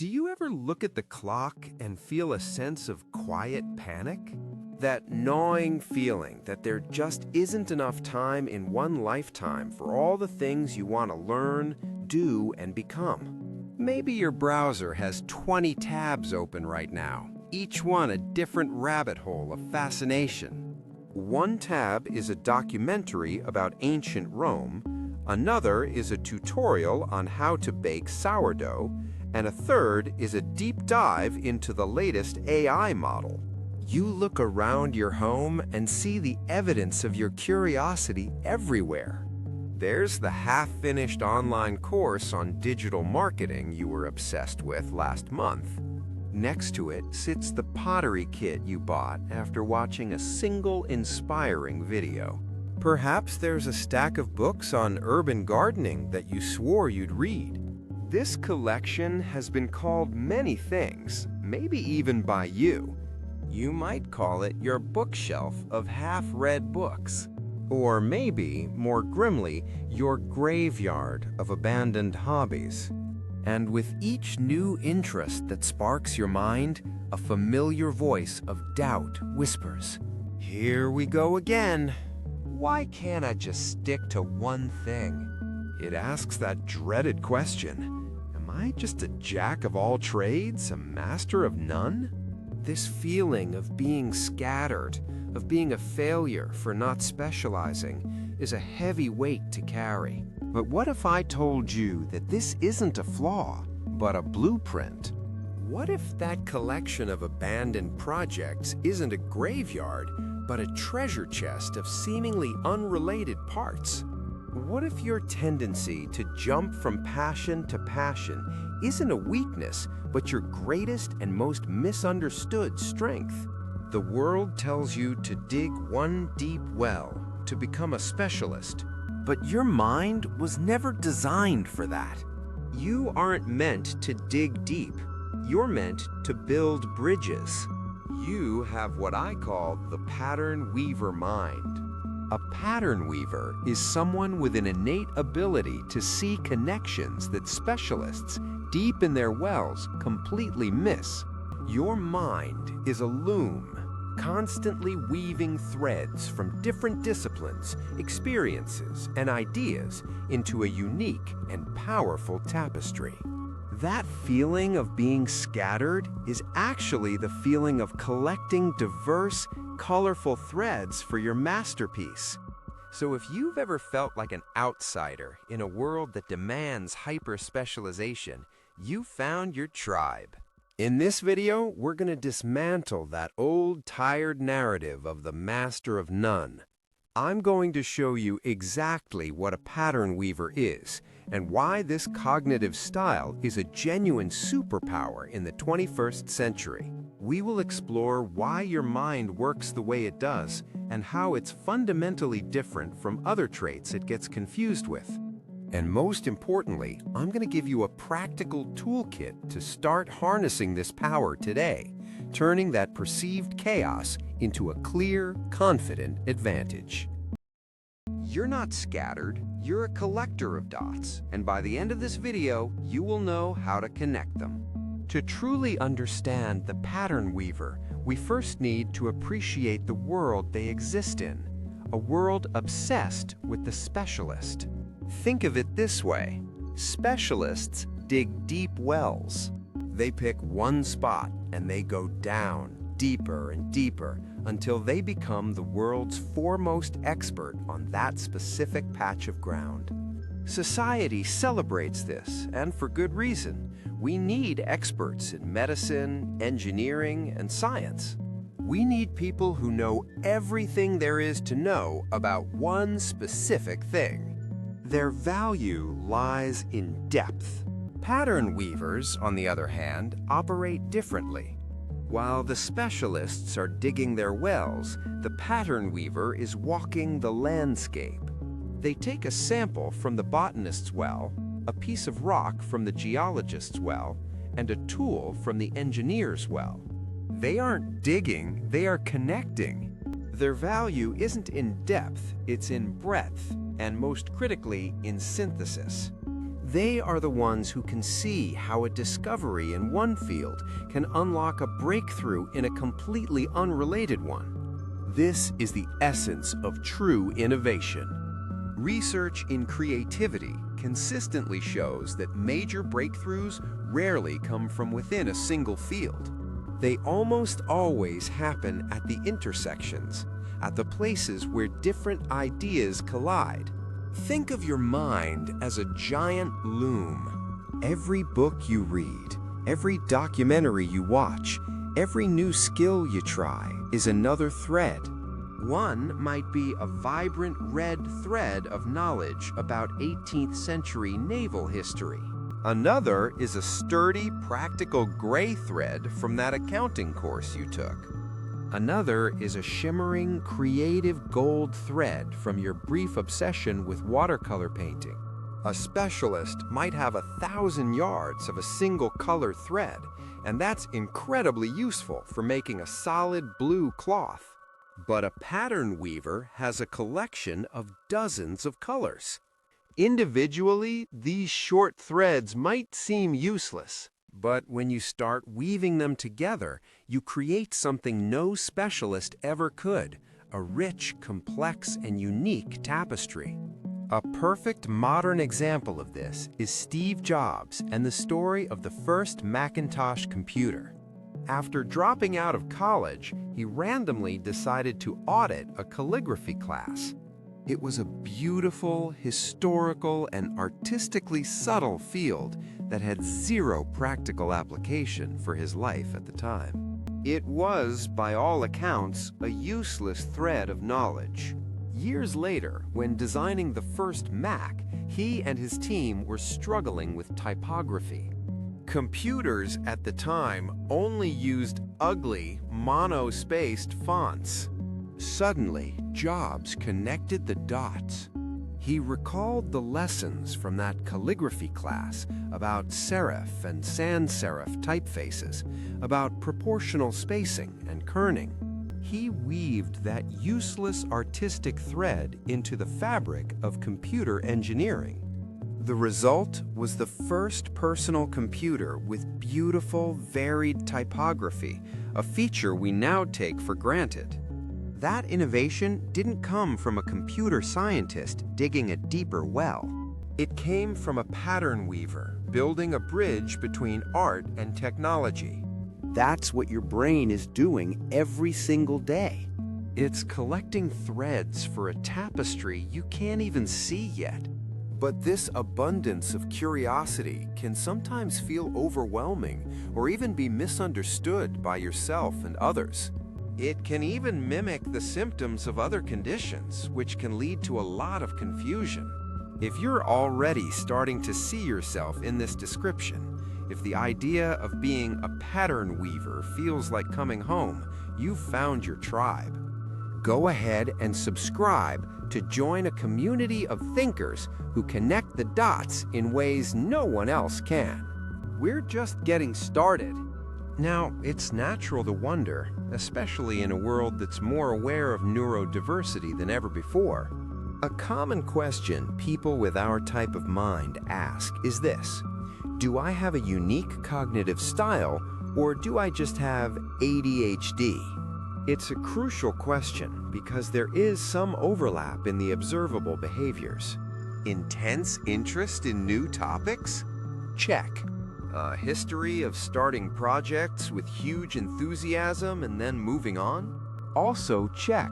Do you ever look at the clock and feel a sense of quiet panic? That gnawing feeling that there just isn't enough time in one lifetime for all the things you want to learn, do, and become. Maybe your browser has 20 tabs open right now, each one a different rabbit hole of fascination. One tab is a documentary about ancient Rome, another is a tutorial on how to bake sourdough, and a third is a deep dive into the latest AI model. You look around your home and see the evidence of your curiosity everywhere. There's the half-finished online course on digital marketing you were obsessed with last month. Next to it sits the pottery kit you bought after watching a single inspiring video. Perhaps there's a stack of books on urban gardening that you swore you'd read. This collection has been called many things, maybe even by you. You might call it your bookshelf of half-read books. Or maybe, more grimly, your graveyard of abandoned hobbies. And with each new interest that sparks your mind, a familiar voice of doubt whispers, "Here we go again. Why can't I just stick to one thing?" It asks that dreaded question. Am I just a jack of all trades, a master of none? This feeling of being scattered, of being a failure for not specializing, is a heavy weight to carry. But what if I told you that this isn't a flaw, but a blueprint? What if that collection of abandoned projects isn't a graveyard, but a treasure chest of seemingly unrelated parts? What if your tendency to jump from passion to passion isn't a weakness, but your greatest and most misunderstood strength? The world tells you to dig one deep well, to become a specialist, but your mind was never designed for that. You aren't meant to dig deep. You're meant to build bridges. You have what I call the pattern weaver mind. A pattern weaver is someone with an innate ability to see connections that specialists deep in their wells completely miss. Your mind is a loom, constantly weaving threads from different disciplines, experiences, and ideas into a unique and powerful tapestry. That feeling of being scattered is actually the feeling of collecting diverse, colorful threads for your masterpiece. So if you've ever felt like an outsider in a world that demands hyper-specialization, you found your tribe. In this video, we're going to dismantle that old, tired narrative of the master of none. I'm going to show you exactly what a pattern weaver is and why this cognitive style is a genuine superpower in the 21st century. We will explore why your mind works the way it does and how it's fundamentally different from other traits it gets confused with. And most importantly, I'm going to give you a practical toolkit to start harnessing this power today, turning that perceived chaos into a clear, confident advantage. You're not scattered, you're a collector of dots, and by the end of this video, you will know how to connect them. To truly understand the pattern weaver, we first need to appreciate the world they exist in, a world obsessed with the specialist. Think of it this way. Specialists dig deep wells. They pick one spot and they go down, deeper and deeper, until they become the world's foremost expert on that specific patch of ground. Society celebrates this, and for good reason. We need experts in medicine, engineering, and science. We need people who know everything there is to know about one specific thing. Their value lies in depth. Pattern weavers, on the other hand, operate differently. While the specialists are digging their wells, the pattern weaver is walking the landscape. They take a sample from the botanist's well, a piece of rock from the geologist's well, and a tool from the engineer's well. They aren't digging, they are connecting. Their value isn't in depth, it's in breadth, and most critically, in synthesis. They are the ones who can see how a discovery in one field can unlock a breakthrough in a completely unrelated one. This is the essence of true innovation. Research in creativity consistently shows that major breakthroughs rarely come from within a single field. They almost always happen at the intersections, at the places where different ideas collide. Think of your mind as a giant loom. Every book you read, every documentary you watch, every new skill you try is another thread. One might be a vibrant red thread of knowledge about 18th century naval history. Another is a sturdy, practical gray thread from that accounting course you took. Another is a shimmering, creative gold thread from your brief obsession with watercolor painting. A specialist might have 1,000 yards of a single color thread, and that's incredibly useful for making a solid blue cloth. But a pattern weaver has a collection of dozens of colors. Individually, these short threads might seem useless, but when you start weaving them together, you create something no specialist ever could, a rich, complex, and unique tapestry. A perfect modern example of this is Steve Jobs and the story of the first Macintosh computer. After dropping out of college, he randomly decided to audit a calligraphy class. It was a beautiful, historical, and artistically subtle field that had zero practical application for his life at the time. It was, by all accounts, a useless thread of knowledge. Years later, when designing the first Mac, he and his team were struggling with typography. Computers at the time only used ugly, mono-spaced fonts. Suddenly, Jobs connected the dots. He recalled the lessons from that calligraphy class about serif and sans serif typefaces, about proportional spacing and kerning. He weaved that useless artistic thread into the fabric of computer engineering. The result was the first personal computer with beautiful, varied typography, a feature we now take for granted. That innovation didn't come from a computer scientist digging a deeper well. It came from a pattern weaver building a bridge between art and technology. That's what your brain is doing every single day. It's collecting threads for a tapestry you can't even see yet. But this abundance of curiosity can sometimes feel overwhelming or even be misunderstood by yourself and others. It can even mimic the symptoms of other conditions, which can lead to a lot of confusion. If you're already starting to see yourself in this description, if the idea of being a pattern weaver feels like coming home, you've found your tribe. Go ahead and subscribe to join a community of thinkers who connect the dots in ways no one else can. We're just getting started. Now, it's natural to wonder, especially in a world that's more aware of neurodiversity than ever before. A common question people with our type of mind ask is this: do I have a unique cognitive style, or do I just have ADHD? It's a crucial question because there is some overlap in the observable behaviors. Intense interest in new topics? Check. A history of starting projects with huge enthusiasm and then moving on? Also check.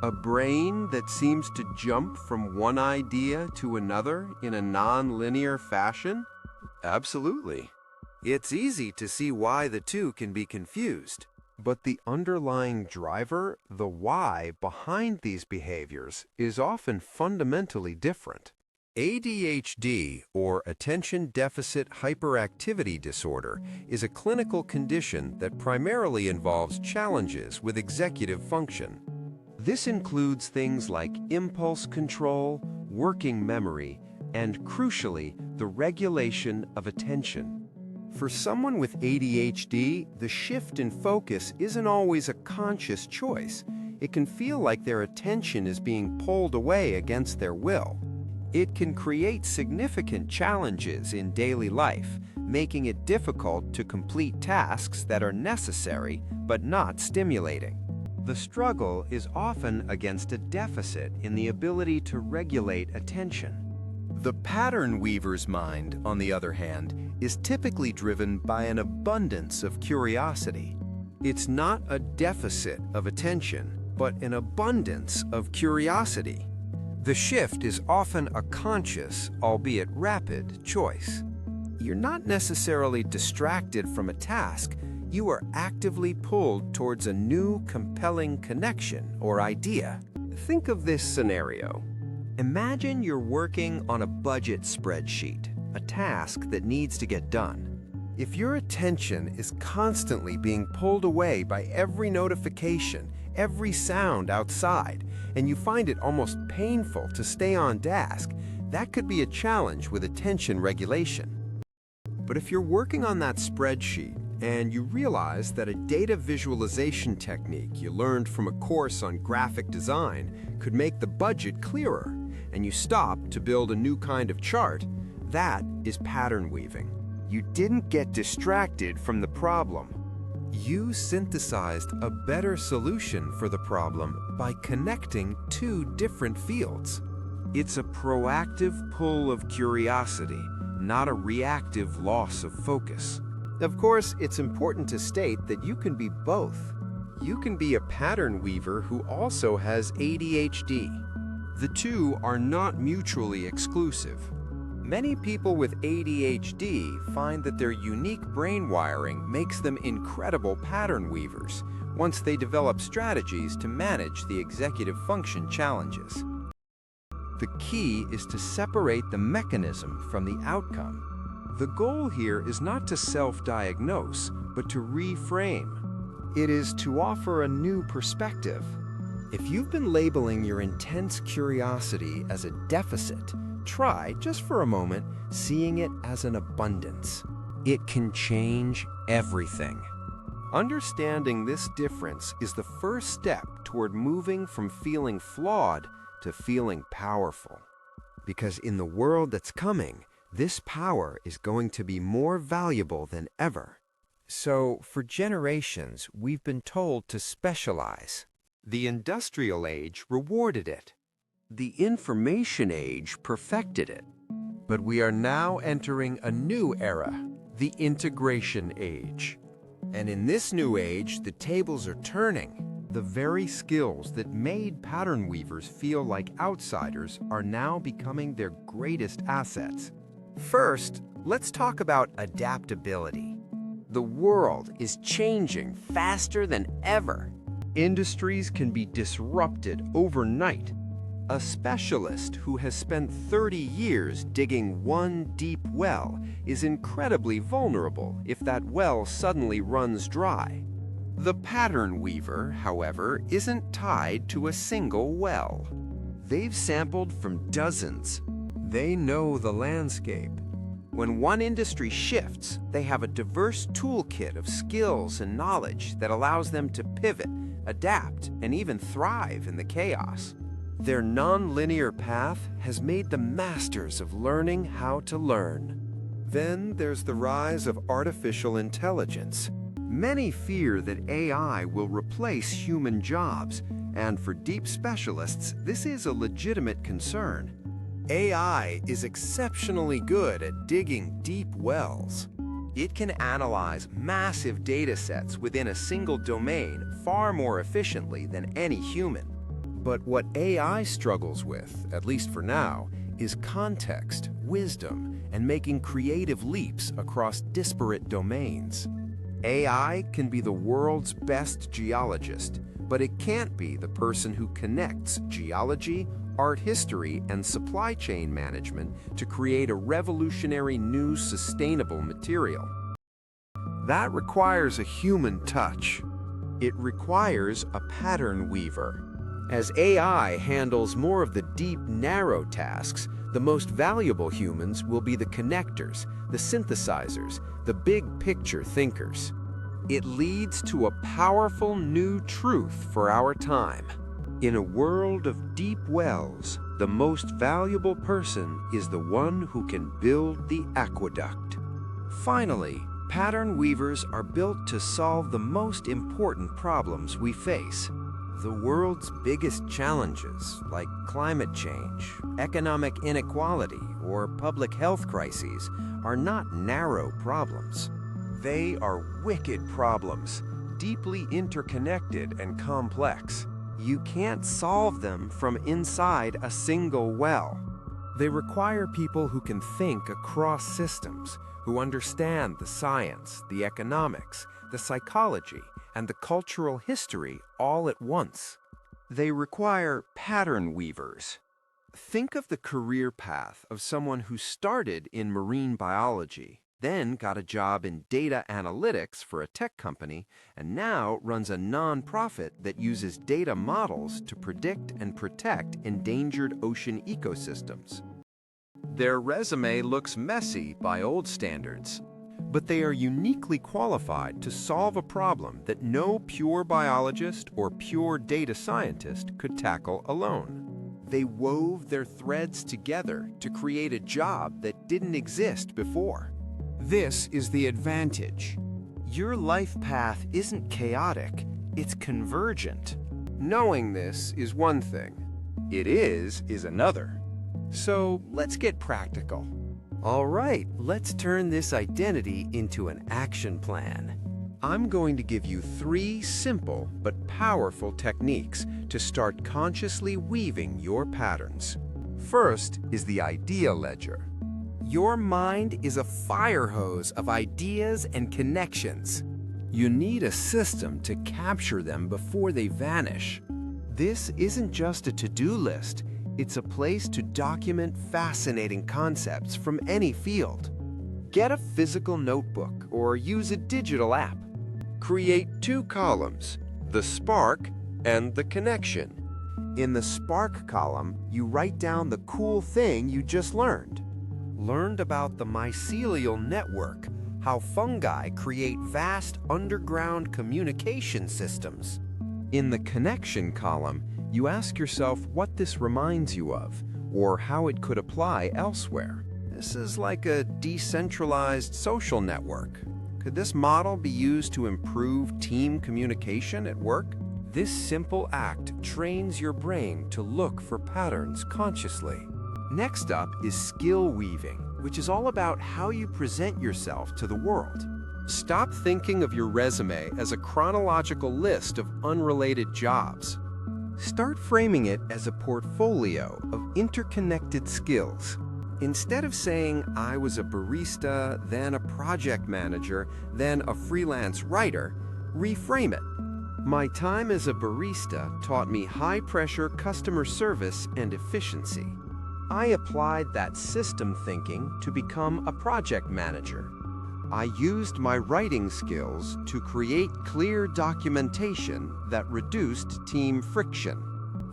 A brain that seems to jump from one idea to another in a non-linear fashion? Absolutely. It's easy to see why the two can be confused. But the underlying driver, the why behind these behaviors, is often fundamentally different. ADHD, or Attention Deficit Hyperactivity Disorder, is a clinical condition that primarily involves challenges with executive function. This includes things like impulse control, working memory, and, crucially, the regulation of attention. For someone with ADHD, the shift in focus isn't always a conscious choice. It can feel like their attention is being pulled away against their will. It can create significant challenges in daily life, making it difficult to complete tasks that are necessary but not stimulating. The struggle is often against a deficit in the ability to regulate attention. The pattern weaver's mind, on the other hand, is typically driven by an abundance of curiosity. It's not a deficit of attention, but an abundance of curiosity. The shift is often a conscious, albeit rapid, choice. You're not necessarily distracted from a task. You are actively pulled towards a new, compelling connection or idea. Think of this scenario. Imagine you're working on a budget spreadsheet, a task that needs to get done. If your attention is constantly being pulled away by every notification, every sound outside, and you find it almost painful to stay on task, that could be a challenge with attention regulation. But if you're working on that spreadsheet and you realize that a data visualization technique you learned from a course on graphic design could make the budget clearer, and you stop to build a new kind of chart, that is pattern weaving. You didn't get distracted from the problem. You synthesized a better solution for the problem by connecting two different fields. It's a proactive pull of curiosity, not a reactive loss of focus. Of course, it's important to state that you can be both. You can be a pattern weaver who also has ADHD. The two are not mutually exclusive. Many people with ADHD find that their unique brain wiring makes them incredible pattern weavers once they develop strategies to manage the executive function challenges. The key is to separate the mechanism from the outcome. The goal here is not to self-diagnose, but to reframe. It is to offer a new perspective. If you've been labeling your intense curiosity as a deficit, try, just for a moment, seeing it as an abundance. It can change everything. Understanding this difference is the first step toward moving from feeling flawed to feeling powerful. Because in the world that's coming, this power is going to be more valuable than ever. So, for generations, we've been told to specialize. The industrial age rewarded it. The information age perfected it. But we are now entering a new era, the integration age. And in this new age, the tables are turning. The very skills that made pattern weavers feel like outsiders are now becoming their greatest assets. First, let's talk about adaptability. The world is changing faster than ever. Industries can be disrupted overnight. A specialist who has spent 30 years digging one deep well is incredibly vulnerable if that well suddenly runs dry. The pattern weaver, however, isn't tied to a single well. They've sampled from dozens. They know the landscape. When one industry shifts, they have a diverse toolkit of skills and knowledge that allows them to pivot, adapt, and even thrive in the chaos. Their non-linear path has made them masters of learning how to learn. Then there's the rise of artificial intelligence. Many fear that AI will replace human jobs, and for deep specialists, this is a legitimate concern. AI is exceptionally good at digging deep wells. It can analyze massive data sets within a single domain far more efficiently than any human. But what AI struggles with, at least for now, is context, wisdom, and making creative leaps across disparate domains. AI can be the world's best geologist, but it can't be the person who connects geology, art history, and supply chain management to create a revolutionary new sustainable material. That requires a human touch. It requires a pattern weaver. As AI handles more of the deep, narrow tasks, the most valuable humans will be the connectors, the synthesizers, the big picture thinkers. It leads to a powerful new truth for our time. In a world of deep wells, the most valuable person is the one who can build the aqueduct. Finally, pattern weavers are built to solve the most important problems we face. The world's biggest challenges, like climate change, economic inequality, or public health crises, are not narrow problems. They are wicked problems, deeply interconnected and complex. You can't solve them from inside a single well. They require people who can think across systems, who understand the science, the economics, the psychology, and the cultural history all at once. They require pattern weavers. Think of the career path of someone who started in marine biology, then got a job in data analytics for a tech company, and now runs a nonprofit that uses data models to predict and protect endangered ocean ecosystems. Their resume looks messy by old standards, but they are uniquely qualified to solve a problem that no pure biologist or pure data scientist could tackle alone. They wove their threads together to create a job that didn't exist before. This is the advantage. Your life path isn't chaotic, it's convergent. Knowing this is one thing. It is another. So let's get practical. All right, let's turn this identity into an action plan. I'm going to give you 3 simple but powerful techniques to start consciously weaving your patterns. First is the idea ledger. Your mind is a fire hose of ideas and connections. You need a system to capture them before they vanish. This isn't just a to-do list. It's a place to document fascinating concepts from any field. Get a physical notebook or use a digital app. Create 2 columns, the spark and the connection. In the spark column, you write down the cool thing you just learned. Learned about the mycelial network, how fungi create vast underground communication systems. In the connection column, you ask yourself what this reminds you of, or how it could apply elsewhere. This is like a decentralized social network. Could this model be used to improve team communication at work? This simple act trains your brain to look for patterns consciously. Next up is skill weaving, which is all about how you present yourself to the world. Stop thinking of your resume as a chronological list of unrelated jobs. Start framing it as a portfolio of interconnected skills. Instead of saying, I was a barista, then a project manager, then a freelance writer, reframe it. My time as a barista taught me high-pressure customer service and efficiency. I applied that system thinking to become a project manager. I used my writing skills to create clear documentation that reduced team friction.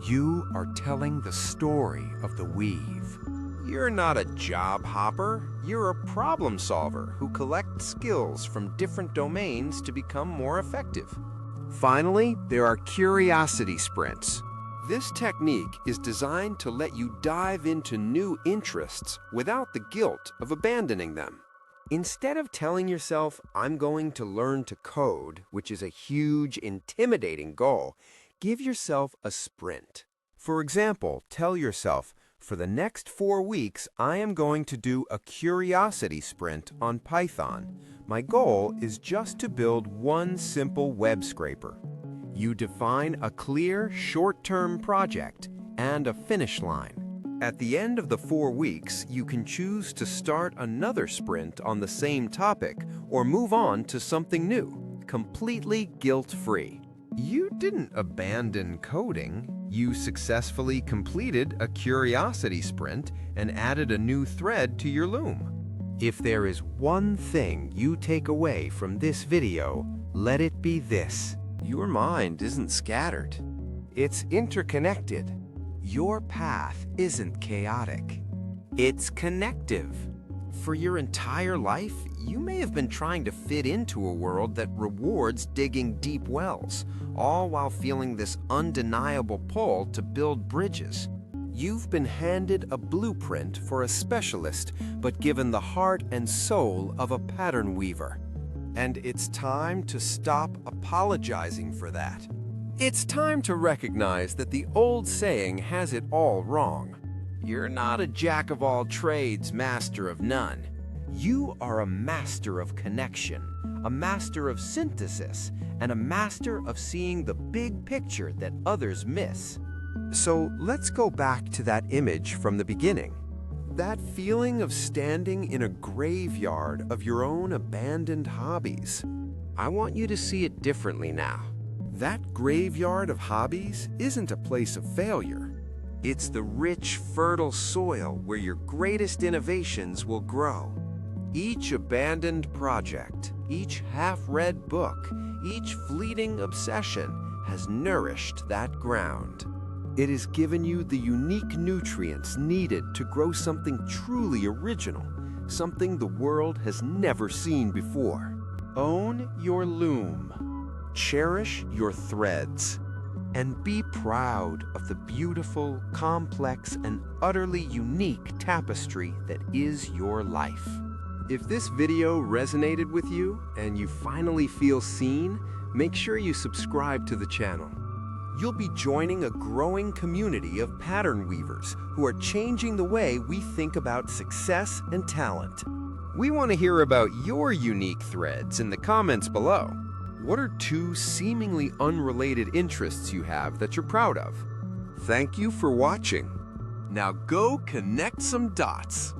You are telling the story of the weave. You're not a job hopper. You're a problem solver who collects skills from different domains to become more effective. Finally, there are curiosity sprints. This technique is designed to let you dive into new interests without the guilt of abandoning them. Instead of telling yourself, I'm going to learn to code, which is a huge, intimidating goal, give yourself a sprint. For example, tell yourself, for the next 4 weeks, I am going to do a curiosity sprint on Python. My goal is just to build one simple web scraper. You define a clear, short-term project and a finish line. At the end of the 4 weeks, you can choose to start another sprint on the same topic or move on to something new, completely guilt-free. You didn't abandon coding. You successfully completed a curiosity sprint and added a new thread to your loom. If there is one thing you take away from this video, let it be this. Your mind isn't scattered. It's interconnected. Your path isn't chaotic. It's connective. For your entire life, you may have been trying to fit into a world that rewards digging deep wells, all while feeling this undeniable pull to build bridges. You've been handed a blueprint for a specialist, but given the heart and soul of a pattern weaver. And it's time to stop apologizing for that. It's time to recognize that the old saying has it all wrong. You're not a jack of all trades, master of none. You are a master of connection, a master of synthesis, and a master of seeing the big picture that others miss. So let's go back to that image from the beginning. That feeling of standing in a graveyard of your own abandoned hobbies. I want you to see it differently now. That graveyard of hobbies isn't a place of failure. It's the rich, fertile soil where your greatest innovations will grow. Each abandoned project, each half-read book, each fleeting obsession has nourished that ground. It has given you the unique nutrients needed to grow something truly original, something the world has never seen before. Own your loom, cherish your threads, and be proud of the beautiful, complex, and utterly unique tapestry that is your life. If this video resonated with you and you finally feel seen, make sure you subscribe to the channel. You'll be joining a growing community of pattern weavers who are changing the way we think about success and talent. We want to hear about your unique threads in the comments below. What are 2 seemingly unrelated interests you have that you're proud of? Thank you for watching. Now go connect some dots.